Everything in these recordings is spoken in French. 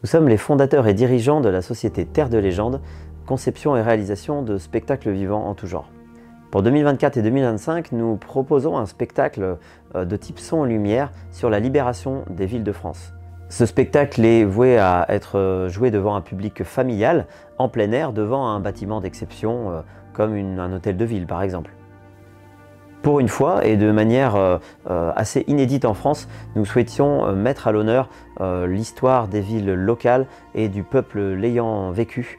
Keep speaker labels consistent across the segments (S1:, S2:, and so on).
S1: Nous sommes les fondateurs et dirigeants de la société Terre de Légende, conception et réalisation de spectacles vivants en tout genre. Pour 2024 et 2025, nous proposons un spectacle de type son et lumière sur la libération des villes de France. Ce spectacle est voué à être joué devant un public familial, en plein air, devant un bâtiment d'exception, comme un hôtel de ville par exemple. Pour une fois, et de manière assez inédite en France, nous souhaitions mettre à l'honneur l'histoire des villes locales et du peuple l'ayant vécu,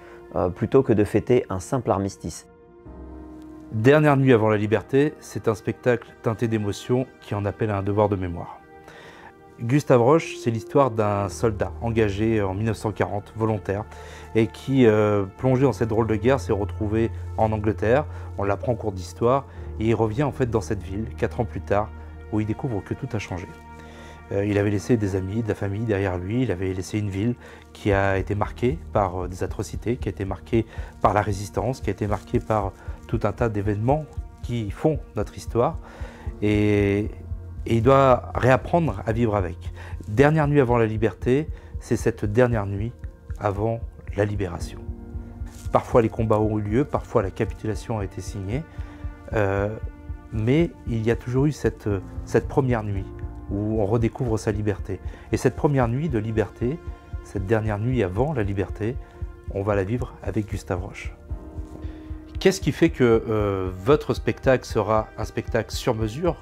S1: plutôt que de fêter un simple armistice.
S2: Dernière nuit avant la liberté, c'est un spectacle teinté d'émotion qui en appelle à un devoir de mémoire. Gustave Roche, c'est l'histoire d'un soldat engagé en 1940, volontaire, et qui, plongé dans cette drôle de guerre, s'est retrouvé en Angleterre. On l'apprend en cours d'histoire, et il revient en fait dans cette ville, 4 ans plus tard, où il découvre que tout a changé. Il avait laissé des amis, de la famille derrière lui, il avait laissé une ville qui a été marquée par des atrocités, qui a été marquée par la résistance, qui a été marquée par tout un tas d'événements qui font notre histoire. Et il doit réapprendre à vivre avec. Dernière nuit avant la liberté, c'est cette dernière nuit avant la libération. Parfois les combats ont eu lieu, parfois la capitulation a été signée, mais il y a toujours eu cette première nuit où on redécouvre sa liberté. Et cette première nuit de liberté, cette dernière nuit avant la liberté, on va la vivre avec Gustave Roche. Qu'est-ce qui fait que votre spectacle sera un spectacle sur mesure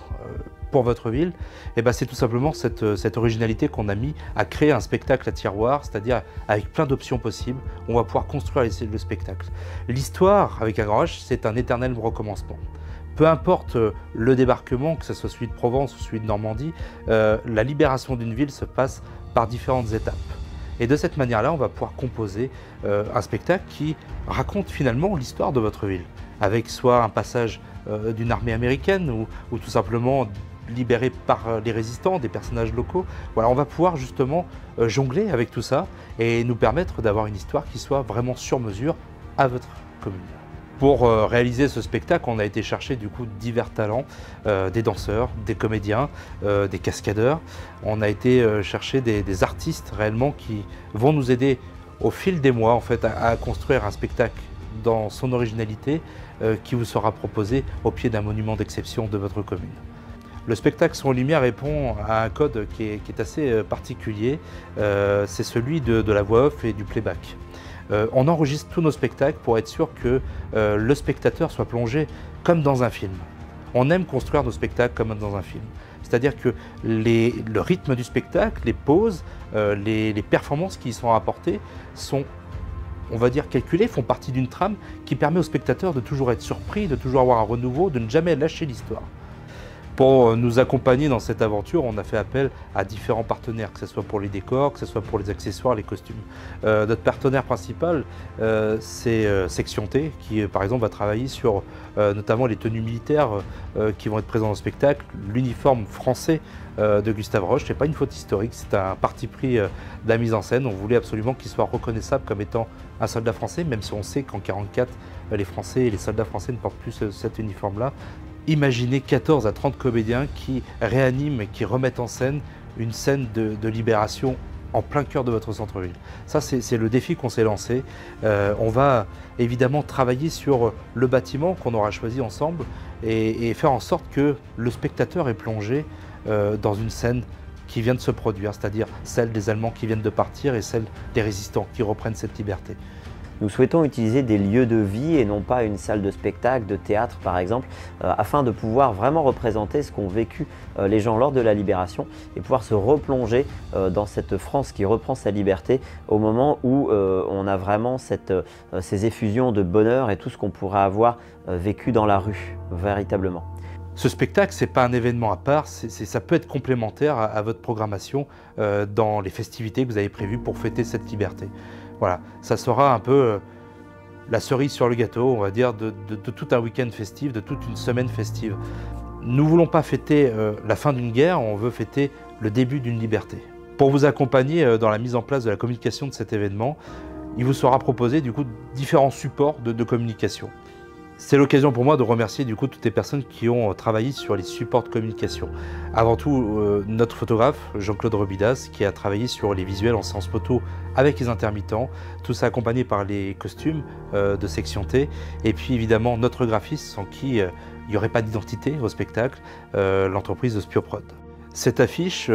S2: pour votre ville? Eh ben, c'est tout simplement cette originalité qu'on a mis à créer un spectacle à tiroir, c'est-à-dire avec plein d'options possibles, on va pouvoir construire le spectacle. L'histoire avec un grand H, c'est un éternel recommencement. Peu importe le débarquement, que ce soit celui de Provence ou celui de Normandie, la libération d'une ville se passe par différentes étapes. Et de cette manière-là, on va pouvoir composer un spectacle qui raconte finalement l'histoire de votre ville, avec soit un passage d'une armée américaine ou tout simplement libéré par les résistants, des personnages locaux. Voilà, on va pouvoir justement jongler avec tout ça et nous permettre d'avoir une histoire qui soit vraiment sur mesure à votre commune. Pour réaliser ce spectacle, on a été chercher du coup divers talents, des danseurs, des comédiens, des cascadeurs. On a été chercher des artistes réellement qui vont nous aider au fil des mois en fait, à construire un spectacle dans son originalité qui vous sera proposé au pied d'un monument d'exception de votre commune. Le spectacle Son et Lumière répond à un code qui est assez particulier, c'est celui de la voix off et du playback. On enregistre tous nos spectacles pour être sûr que le spectateur soit plongé comme dans un film. On aime construire nos spectacles comme dans un film. C'est-à-dire que le rythme du spectacle, les pauses, les performances qui y sont apportées sont, on va dire, calculées, font partie d'une trame qui permet au spectateur de toujours être surpris, de toujours avoir un renouveau, de ne jamais lâcher l'histoire. Pour nous accompagner dans cette aventure, on a fait appel à différents partenaires, que ce soit pour les décors, que ce soit pour les accessoires, les costumes. Notre partenaire principal, c'est Section T, qui par exemple va travailler sur notamment les tenues militaires qui vont être présentes dans le spectacle, l'uniforme français de Gustave Roche. Ce n'est pas une faute historique, c'est un parti pris de la mise en scène. On voulait absolument qu'il soit reconnaissable comme étant un soldat français, même si on sait qu'en 1944, les Français et les soldats français ne portent plus cet uniforme-là. Imaginez 14 à 30 comédiens qui réaniment et qui remettent en scène une scène de libération en plein cœur de votre centre-ville. Ça, c'est le défi qu'on s'est lancé. On va évidemment travailler sur le bâtiment qu'on aura choisi ensemble et faire en sorte que le spectateur est plongé dans une scène qui vient de se produire, c'est-à-dire celle des Allemands qui viennent de partir et celle des résistants qui reprennent cette liberté.
S1: Nous souhaitons utiliser des lieux de vie et non pas une salle de spectacle, de théâtre par exemple, afin de pouvoir vraiment représenter ce qu'ont vécu les gens lors de la libération et pouvoir se replonger dans cette France qui reprend sa liberté au moment où on a vraiment ces effusions de bonheur et tout ce qu'on pourrait avoir vécu dans la rue, véritablement.
S2: Ce spectacle, ce n'est pas un événement à part, ça peut être complémentaire à votre programmation dans les festivités que vous avez prévues pour fêter cette liberté. Voilà, ça sera un peu la cerise sur le gâteau, on va dire, de tout un week-end festif, de toute une semaine festive. Nous ne voulons pas fêter la fin d'une guerre, on veut fêter le début d'une liberté. Pour vous accompagner dans la mise en place de la communication de cet événement, il vous sera proposé du coup différents supports de communication. C'est l'occasion pour moi de remercier du coup toutes les personnes qui ont travaillé sur les supports de communication. Avant tout, notre photographe, Jean-Claude Robidas, qui a travaillé sur les visuels en séance photo avec les intermittents, tout ça accompagné par les costumes de section T, et puis évidemment notre graphiste, sans qui il n'y aurait pas d'identité au spectacle, l'entreprise de Spioprod. Cette affiche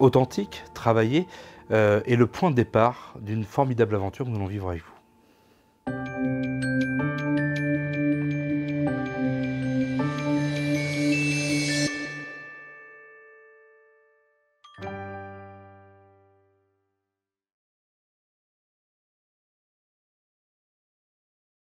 S2: authentique, travaillée, est le point de départ d'une formidable aventure que nous allons vivre avec vous.